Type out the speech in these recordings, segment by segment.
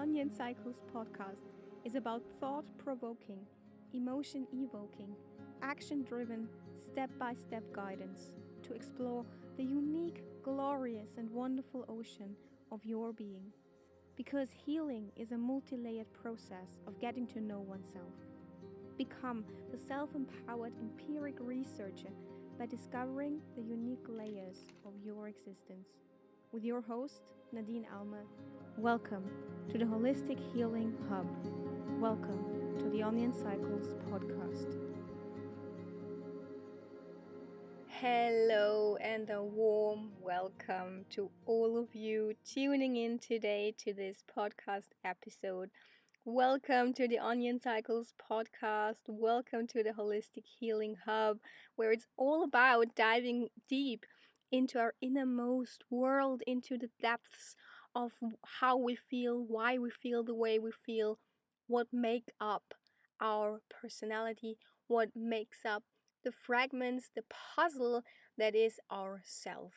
Onion Cycles podcast is about thought provoking, emotion evoking, action driven, step by step guidance to explore the unique, glorious, and wonderful ocean of your being. Because healing is a multi layered process of getting to know oneself. Become the self empowered empiric researcher by discovering the unique layers of your existence. With your host, Nadine Alma, welcome to the Holistic Healing Hub. Welcome to the Onion Cycles podcast. Hello, and a warm welcome to all of you tuning in today to this podcast episode. Welcome to the Onion Cycles podcast. Welcome to the Holistic Healing Hub, where it's all about diving deep into our innermost world, into the depths of how we feel, why we feel the way we feel, what make up our personality, what makes up the fragments, the puzzle that is our self.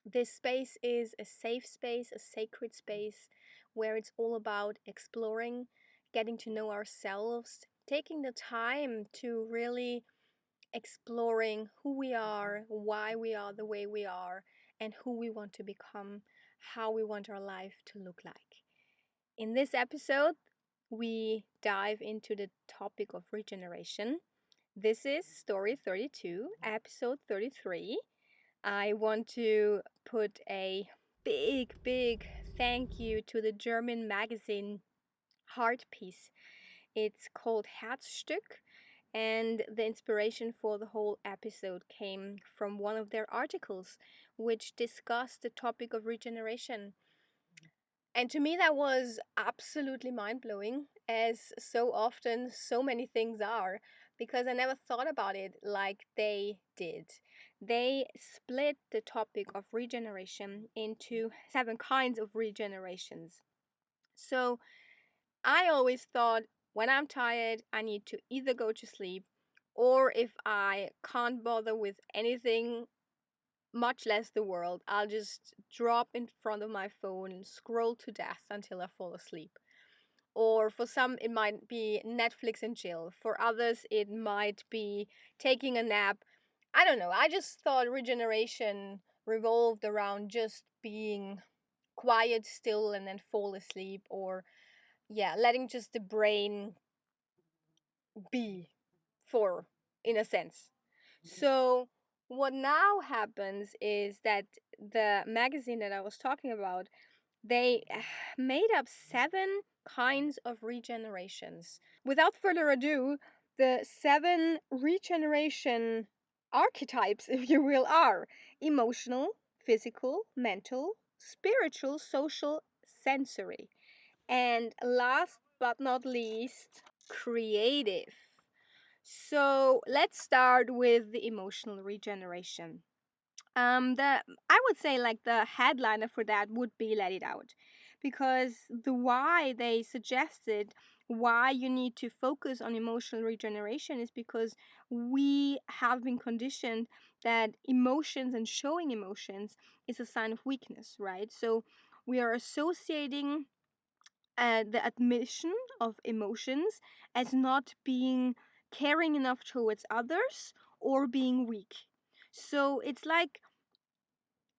This space is a safe space, a sacred space where it's all about exploring, getting to know ourselves, taking the time to really exploring who we are, why we are the way we are, and who we want to become, how we want our life to look like. In this episode, we dive into the topic of regeneration. This is story 32, episode 33. I want to put a big thank you to the German magazine Heart Piece. It's called Herzstück, and the inspiration for the whole episode came from one of their articles, which discussed the topic of regeneration. And to me, that was absolutely mind blowing, as so often so many things are, because I never thought about it like they did. They split the topic of regeneration into 7 kinds of regenerations. So I always thought when I'm tired, I need to either go to sleep, or if I can't bother with anything, much less the world, I'll just drop in front of my phone and scroll to death until I fall asleep. Or for some, it might be Netflix and chill. For others, it might be taking a nap. I don't know. I just thought regeneration revolved around just being quiet, still, and then fall asleep, or letting just the brain be for, in a sense. So what now happens is that the magazine that I was talking about, they made up 7 kinds of regenerations. Without further ado, the 7 regeneration archetypes, if you will, are emotional, physical, mental, spiritual, social, sensory, and last but not least, creative. So let's start with the emotional regeneration. I would say like the headliner for that would be Let It Out, because the why they suggested why you need to focus on emotional regeneration is because we have been conditioned that emotions and showing emotions is a sign of weakness, right? So we are associating the admission of emotions as not being caring enough towards others or being weak. So it's like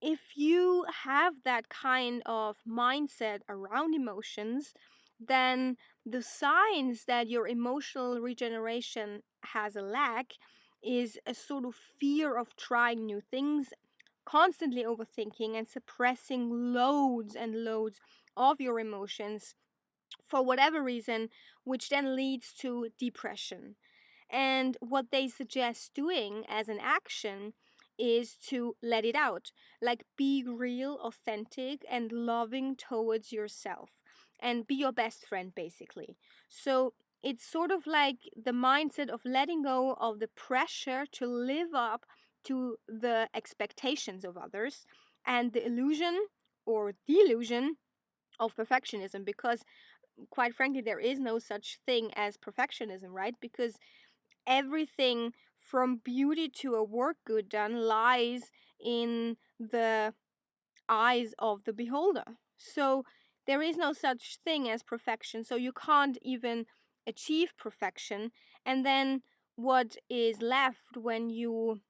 if you have that kind of mindset around emotions, then the signs that your emotional regeneration has a lack is a sort of fear of trying new things, constantly overthinking and suppressing loads and loads of your emotions for whatever reason, which then leads to depression. And what they suggest doing as an action is to let it out, like be real, authentic, and loving towards yourself, and be your best friend, basically. So it's sort of like the mindset of letting go of the pressure to live up to the expectations of others and the illusion or delusion of perfectionism, because quite frankly, there is no such thing as perfectionism, right? Because everything from beauty to a work good done lies in the eyes of the beholder. So there is no such thing as perfection, so you can't even achieve perfection. And then what is left when you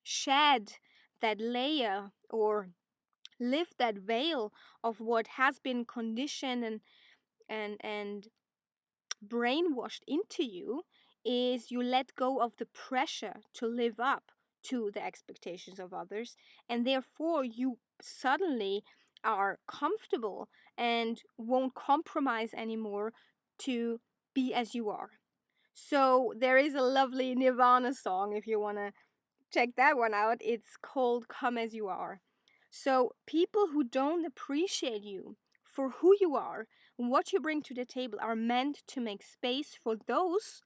shed that layer or lift that veil of what has been conditioned and brainwashed into you, is you let go of the pressure to live up to the expectations of others, and therefore you suddenly are comfortable and won't compromise anymore to be as you are. So there is a lovely Nirvana song, if you want to check that one out. It's called Come As You Are. So people who don't appreciate you for who you are, what you bring to the table, are meant to make space for those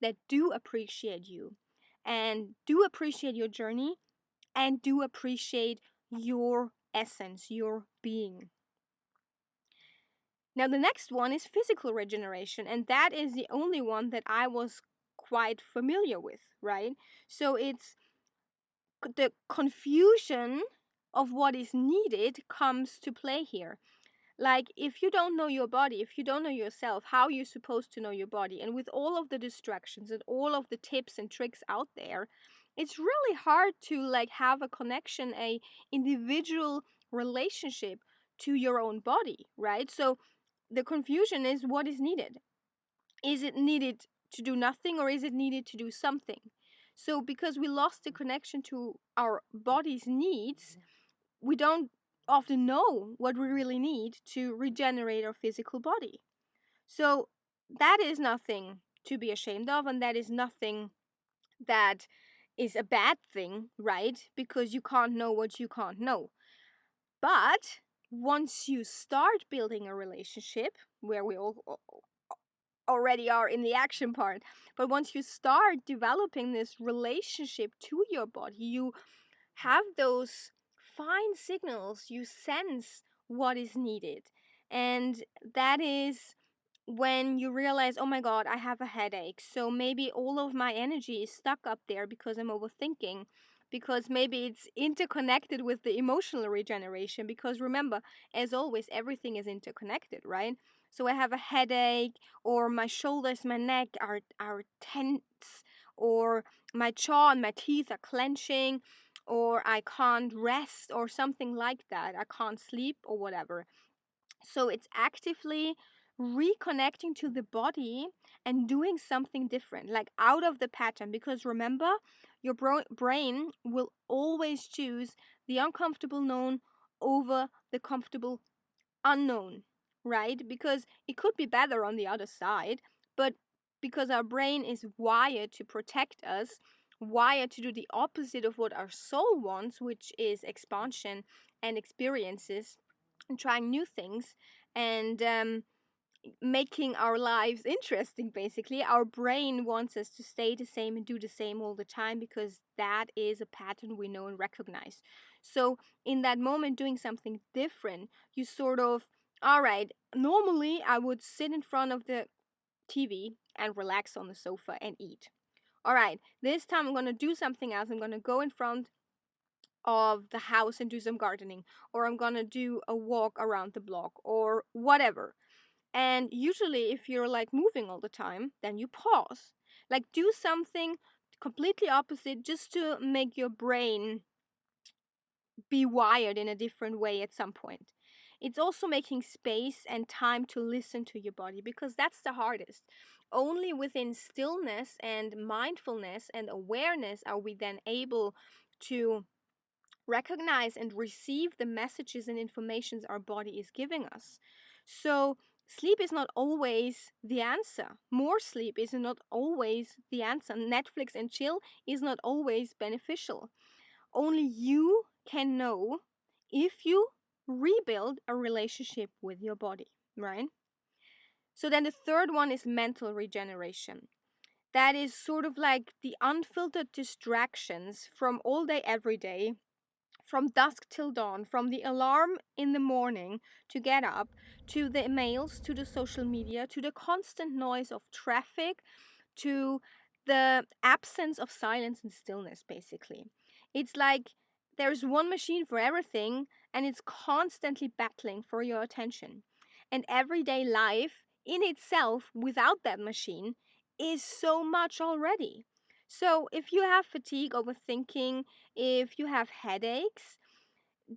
that do appreciate you and do appreciate your journey and do appreciate your essence, your being. Now, the next one is physical regeneration, and that is the only one that I was quite familiar with, right? So it's the confusion of what is needed comes to play here. Like, if you don't know your body, if you don't know yourself, how are you supposed to know your body? And with all of the distractions and all of the tips and tricks out there, it's really hard to like have a connection, a individual relationship to your own body, right? So the confusion is, what is needed. Is it needed to do nothing, or is it needed to do something? So because we lost the connection to our body's needs, we don't often know what we really need to regenerate our physical body. So that is nothing to be ashamed of, and that is nothing that is a bad thing, right? Because you can't know what you can't know. But once you start building a relationship, where we all already are in the action part, but once you start developing this relationship to your body, you have those fine signals, you sense what is needed. And that is when you realize, oh my God, I have a headache. So maybe all of my energy is stuck up there because I'm overthinking. Because maybe it's interconnected with the emotional regeneration. Because remember, as always, everything is interconnected, right? So I have a headache, or my shoulders, my neck are tense, or my jaw and my teeth are clenching, or I can't rest, or something like that. I can't sleep, or whatever. So it's actively reconnecting to the body and doing something different, like out of the pattern. Because remember, your brain will always choose the uncomfortable known over the comfortable unknown, right? Because it could be better on the other side, but because our brain is wired to protect us, wired to do the opposite of what our soul wants, which is expansion and experiences and trying new things, and making our lives interesting. Basically, our brain wants us to stay the same and do the same all the time, because that is a pattern we know and recognize. So in that moment, doing something different, you sort of, all right, normally I would sit in front of the TV and relax on the sofa and eat. All right, this time I'm going to do something else. I'm going to go in front of the house and do some gardening, or I'm going to do a walk around the block, or whatever. And usually, if you're like moving all the time, then you pause. Like, do something completely opposite, just to make your brain be wired in a different way at some point. It's also making space and time to listen to your body, because that's the hardest. Only within stillness and mindfulness and awareness are we then able to recognize and receive the messages and informations our body is giving us. So sleep is not always the answer. More sleep is not always the answer. Netflix and chill is not always beneficial. Only you can know if you rebuild a relationship with your body, right? So then the third one is mental regeneration. That is sort of like the unfiltered distractions from all day, every day, from dusk till dawn, from the alarm in the morning to get up, to the emails, to the social media, to the constant noise of traffic, to the absence of silence and stillness, basically. It's like there's one machine for everything, and it's constantly battling for your attention. And everyday life in itself, without that machine, is so much already. So if you have fatigue, overthinking, if you have headaches,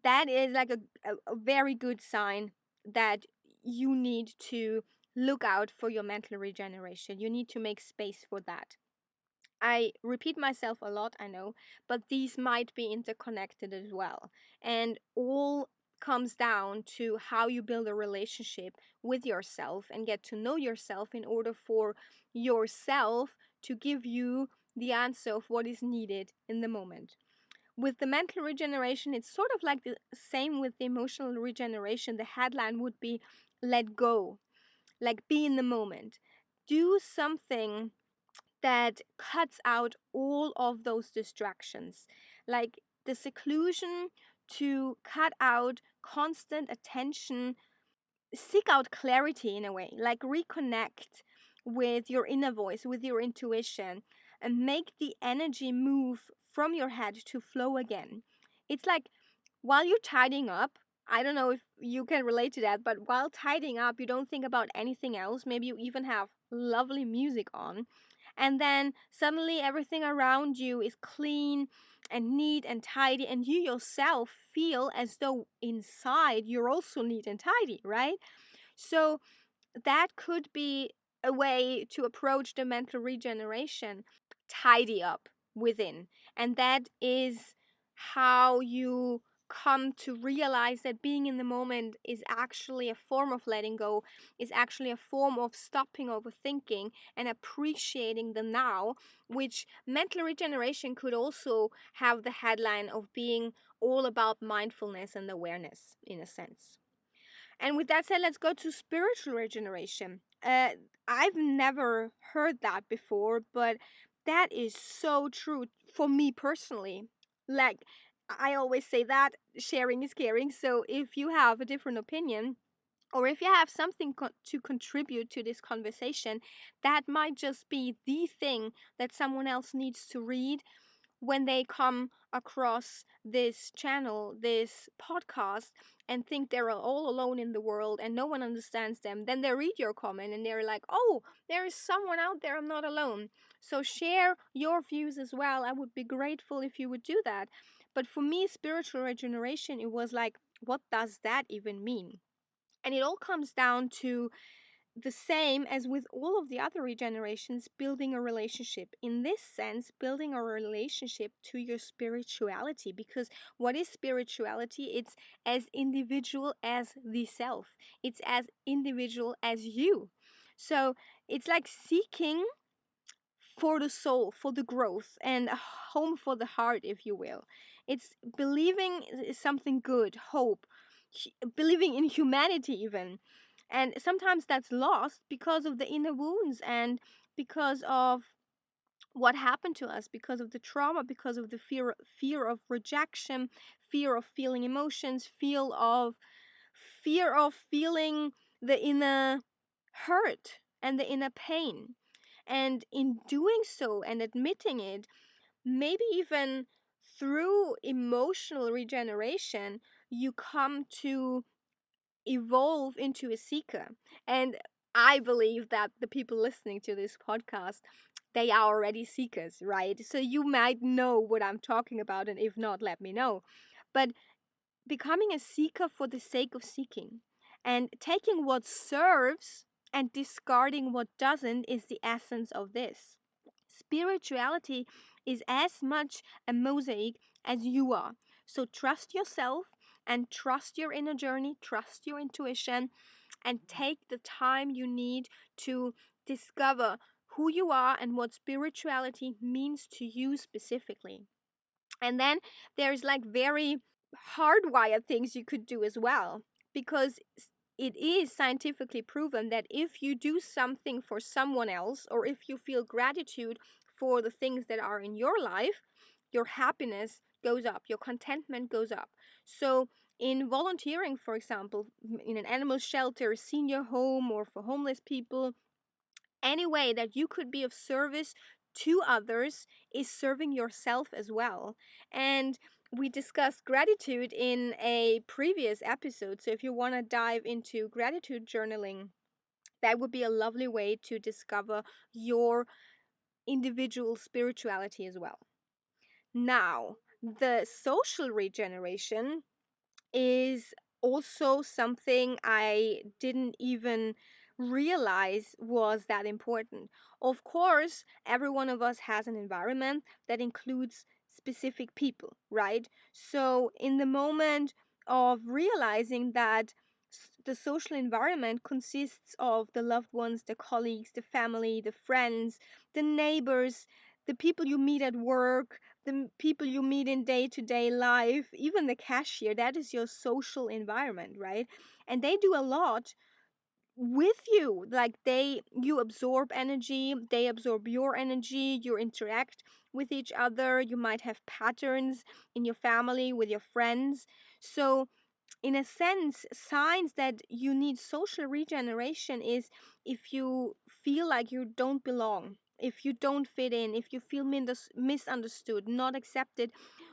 that is like a very good sign that you need to look out for your mental regeneration. You need to make space for that. I repeat myself a lot, I know, but these might be interconnected as well. And all comes down to how you build a relationship with yourself and get to know yourself in order for yourself to give you the answer of what is needed in the moment. With the mental regeneration, it's sort of like the same with the emotional regeneration. The headline would be let go, like be in the moment. Do something that cuts out all of those distractions, like the seclusion, to cut out constant attention. Seek out clarity in a way, like reconnect with your inner voice, with your intuition, and make the energy move from your head to flow again. It's like while you're tidying up, I don't know if you can relate to that, but while tidying up, you don't think about anything else. Maybe you even have lovely music on. And then suddenly everything around you is clean and neat and tidy, and you yourself feel as though inside you're also neat and tidy, right? So that could be a way to approach the mental regeneration. Tidy up within. And that is how you come to realize that being in the moment is actually a form of letting go, is actually a form of stopping overthinking and appreciating the now, which mental regeneration could also have the headline of being all about mindfulness and awareness in a sense. And with that said, let's go to spiritual regeneration. I've never heard that before, but that is so true for me personally. Like, I always say that sharing is caring. So if you have a different opinion, or if you have something to contribute to this conversation, that might just be the thing that someone else needs to read when they come across this channel, this podcast, and think they're all alone in the world and no one understands them, then they read your comment and they're like, oh, there is someone out there, I'm not alone. So share your views as well. I would be grateful if you would do that. But for me, spiritual regeneration, it was like, what does that even mean? And it all comes down to the same as with all of the other regenerations, building a relationship. In this sense, building a relationship to your spirituality. Because what is spirituality? It's as individual as the self, it's as individual as you. So it's like seeking for the soul, for the growth, and a home for the heart, if you will. It's believing something good, hope, believing in humanity, even. And sometimes that's lost because of the inner wounds and because of what happened to us, because of the trauma, because of the fear of rejection, fear of feeling emotions, fear of feeling the inner hurt and the inner pain. And in doing so and admitting it, maybe even through emotional regeneration, you come to evolve into a seeker. And I believe that the people listening to this podcast, they are already seekers, right? So you might know what I'm talking about, and if not, let me know. But becoming a seeker for the sake of seeking and taking what serves and discarding what doesn't is the essence of this. Spirituality is as much a mosaic as you are. So trust yourself and trust your inner journey, trust your intuition, and take the time you need to discover who you are and what spirituality means to you specifically. And then there's like very hardwired things you could do as well, because it is scientifically proven that if you do something for someone else, or if you feel gratitude for the things that are in your life, your happiness goes up, your contentment goes up. So in volunteering, for example, in an animal shelter, senior home, or for homeless people, any way that you could be of service to others is serving yourself as well. And we discussed gratitude in a previous episode. So if you want to dive into gratitude journaling, that would be a lovely way to discover your individual spirituality as well. Now, the social regeneration is also something I didn't even realize was that important. Of course, every one of us has an environment that includes specific people, right? So, in the moment of realizing that the social environment consists of the loved ones, the colleagues, the family, the friends, the neighbors, the people you meet at work, the people you meet in day to day life, even the cashier, that is your social environment, right? And they do a lot with you. Like you absorb energy, they absorb your energy, you interact with each other, you might have patterns in your family, with your friends. So, in a sense, signs that you need social regeneration is if you feel like you don't belong, if you don't fit in, if you feel misunderstood, not accepted,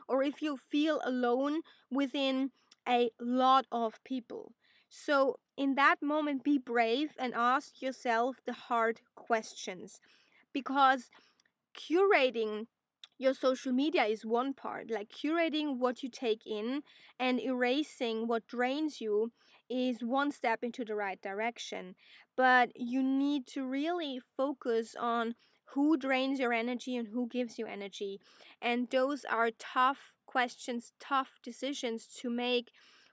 or if you feel alone within a lot of people. So, in that moment, be brave and ask yourself the hard questions, because curating your social media is one part. Like curating what you take in and erasing what drains you is one step into the right direction. But you need to really focus on who drains your energy and who gives you energy. And those are tough questions, tough decisions to make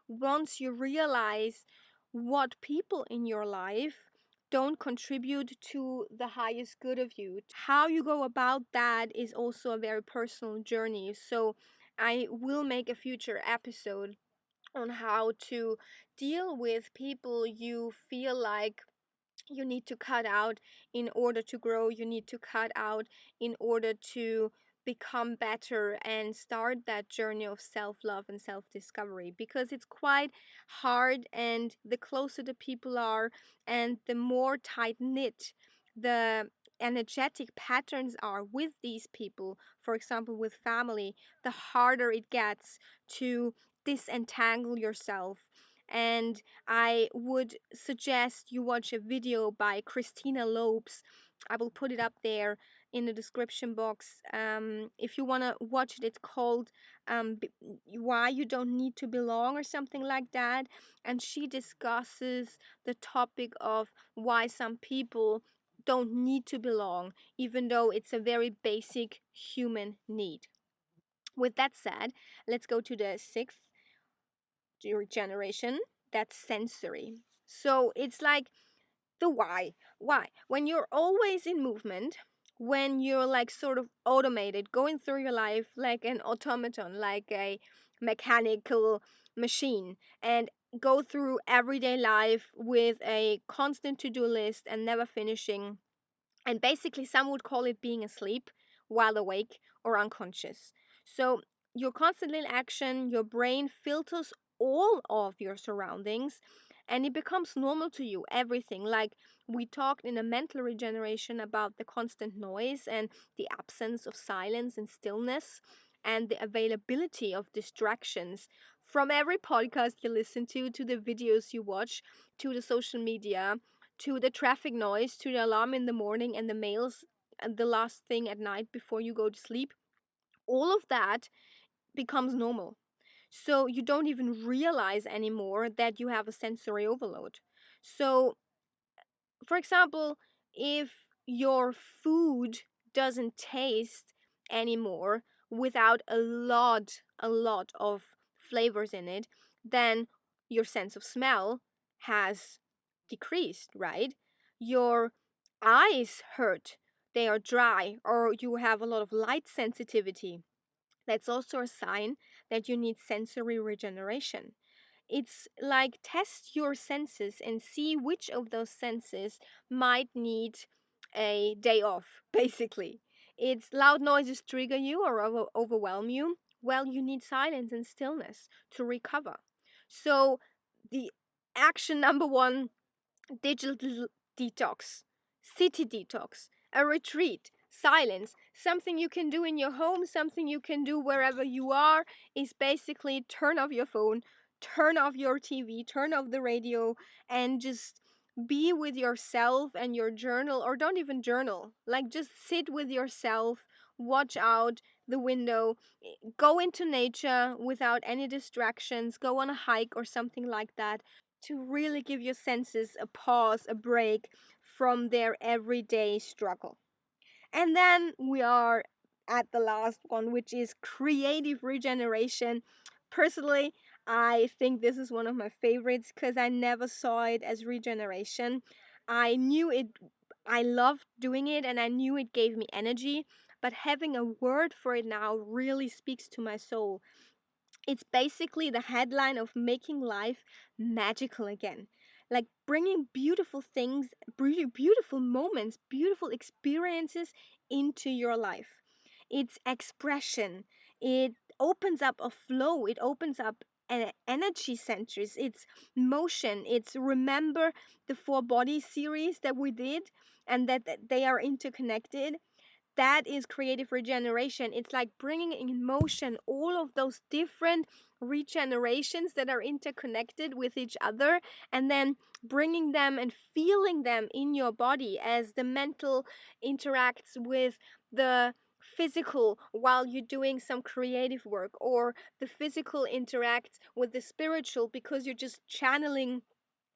once you realize what people in your life don't contribute to the highest good of you. How you go about that is also a very personal journey. So, I will make a future episode on how to deal with people you feel like you need to cut out in order to grow, you need to cut out in order to become better and start that journey of self love and self discovery, because it's quite hard. And the closer the people are, and the more tight knit the energetic patterns are with these people, for example, with family, the harder it gets to disentangle yourself. And I would suggest you watch a video by Christina Lopes. I will put it up there in the description box. If you want to watch it, it's called Why You Don't Need to Belong or something like that. And she discusses the topic of why some people don't need to belong, even though it's a very basic human need. With that said, let's go to the sixth generation. That's sensory. So it's like the why. Why? When you're always in movement, when you're like sort of automated, going through your life like an automaton, like a mechanical machine, and go through everyday life with a constant to do list and never finishing, and basically, some would call it being asleep while awake or unconscious. So, you're constantly in action, your brain filters all of your surroundings, and it becomes normal to you, everything. Like we talked in a mental regeneration about the constant noise and the absence of silence and stillness, and the availability of distractions. From every podcast you listen to the videos you watch, to the social media, to the traffic noise, to the alarm in the morning and the mails and the last thing at night before you go to sleep, all of that becomes normal. So you don't even realize anymore that you have a sensory overload. So, for example, if your food doesn't taste anymore without a lot of flavors in it, then your sense of smell has decreased, right? Your eyes hurt, they are dry, or you have a lot of light sensitivity. That's also a sign that you need sensory regeneration. It's like test your senses and see which of those senses might need a day off, basically. It's loud noises trigger you or overwhelm you. Well, you need silence and stillness to recover. So, the action number one: digital detox, city detox, a retreat, silence. Something you can do in your home, something you can do wherever you are, is basically turn off your phone, turn off your TV, turn off the radio, and just be with yourself and your journal, or don't even journal. Like, just sit with yourself, watch out the window, go into nature without any distractions, go on a hike or something like that, to really give your senses a pause, a break from their everyday struggle. And then we are at the last one, which is creative regeneration. Personally, I think this is one of my favorites because I never saw it as regeneration. I knew it, I loved doing it, and I knew it gave me energy. But having a word for it now really speaks to my soul. It's basically the headline of making life magical again. Like bringing beautiful things, beautiful moments, beautiful experiences into your life. It's expression. It opens up a flow. It opens up energy centers. It's motion. It's remember the four body series that we did, and that they are interconnected. That is creative regeneration. It's like bringing in motion all of those different regenerations that are interconnected with each other, and then bringing them and feeling them in your body as the mental interacts with the physical while you're doing some creative work, or the physical interacts with the spiritual because you're just channeling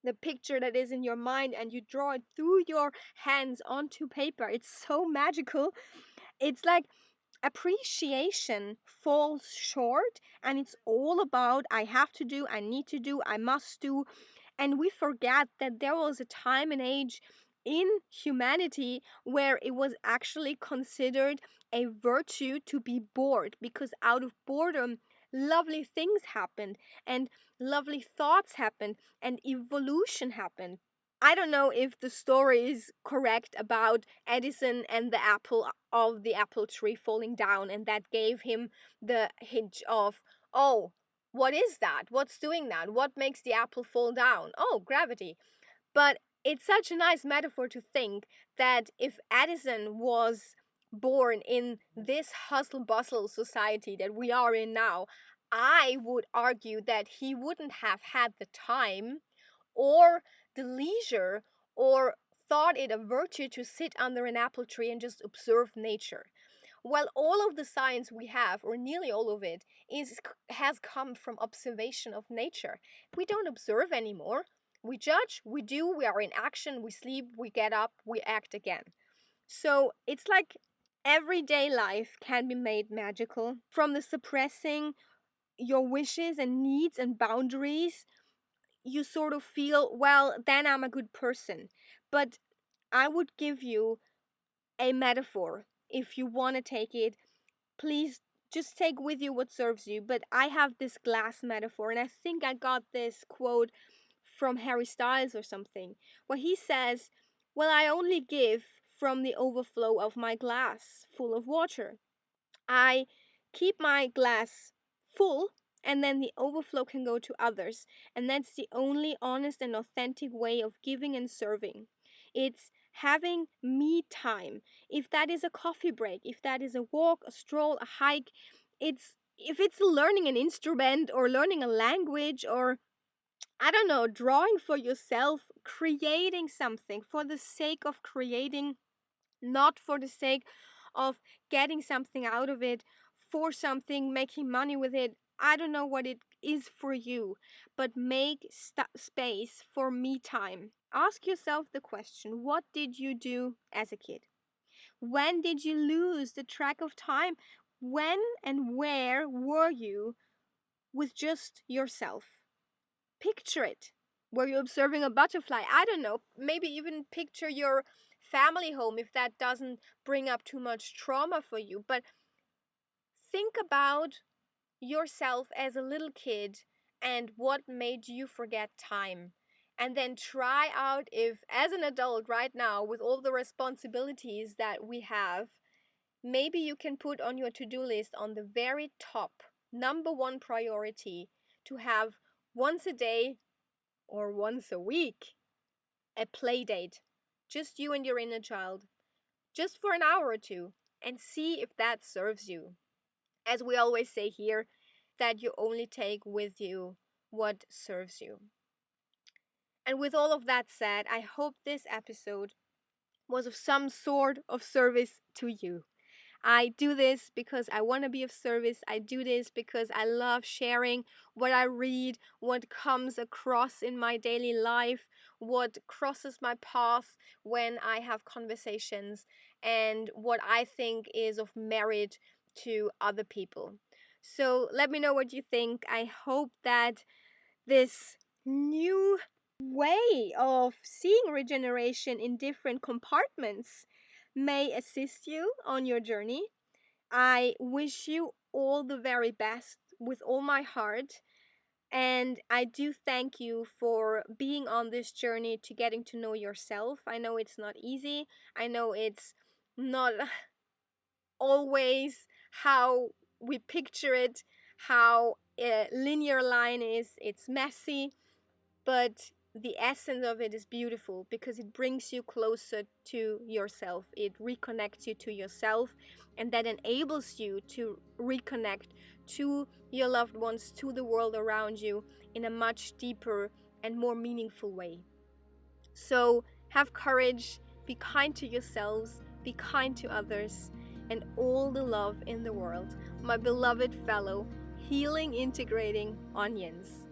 the picture that is in your mind and you draw it through your hands onto paper. It's so magical. It's like appreciation falls short, and it's all about I have to do, I need to do, I must do. And we forget that there was a time and age in humanity where it was actually considered a virtue to be bored, because out of boredom, lovely things happened, and lovely thoughts happened, and evolution happened. I don't know if the story is correct about Edison and the apple of the apple tree falling down, and that gave him the hint of, oh, what is that? What's doing that? What makes the apple fall down? Oh, gravity. But it's such a nice metaphor to think that if Edison was born in this hustle bustle society that we are in now, I would argue that he wouldn't have had the time or the leisure or thought it a virtue to sit under an apple tree and just observe nature. Well, all of the science we have, or nearly all of it, has come from observation of nature. We don't observe anymore. We judge, we do, we are in action, we sleep, we get up, we act again. So it's like everyday life can be made magical. From the suppressing your wishes and needs and boundaries, you sort of feel, well, then I'm a good person. But I would give you a metaphor. If you want to take it, please just take with you what serves you. But I have this glass metaphor, and I think I got this quote from Harry Styles or something, where he says, well, I only give from the overflow of my glass full of water. I keep my glass full, and then the overflow can go to others. And that's the only honest and authentic way of giving and serving. It's having me time. If that is a coffee break, if that is a walk, a stroll, a hike, it's if it's learning an instrument or learning a language, or I don't know, drawing for yourself, creating something for the sake of creating, not for the sake of getting something out of it, for something, making money with it. I don't know what it is for you, but make space for me time. Ask yourself the question, what did you do as a kid? When did you lose the track of time? When and where were you with just yourself? Picture it. Were you observing a butterfly? I don't know. Maybe even picture your family home if that doesn't bring up too much trauma for you. But think about yourself as a little kid and what made you forget time. And then try out if, as an adult right now, with all the responsibilities that we have, maybe you can put on your to do list on the very top, number one priority, to have once a day or once a week a play date. Just you and your inner child. just for an hour or two, and see if that serves you. As we always say here, that you only take with you what serves you. And with all of that said, I hope this episode was of some sort of service to you. I do this because I want to be of service. I do this because I love sharing what I read, what comes across in my daily life, what crosses my path when I have conversations, and what I think is of merit to other people. So let me know what you think. I hope that this new way of seeing regeneration in different compartments may assist you on your journey. I wish you all the very best with all my heart. And I do thank you for being on this journey to getting to know yourself. I know it's not easy. I know it's not always how we picture it, how a linear line is. It's messy, but the essence of it is beautiful because it brings you closer to yourself. It reconnects you to yourself, and that enables you to reconnect to your loved ones, to the world around you in a much deeper and more meaningful way. So have courage, be kind to yourselves, be kind to others, and all the love in the world, my beloved fellow healing integrating onions.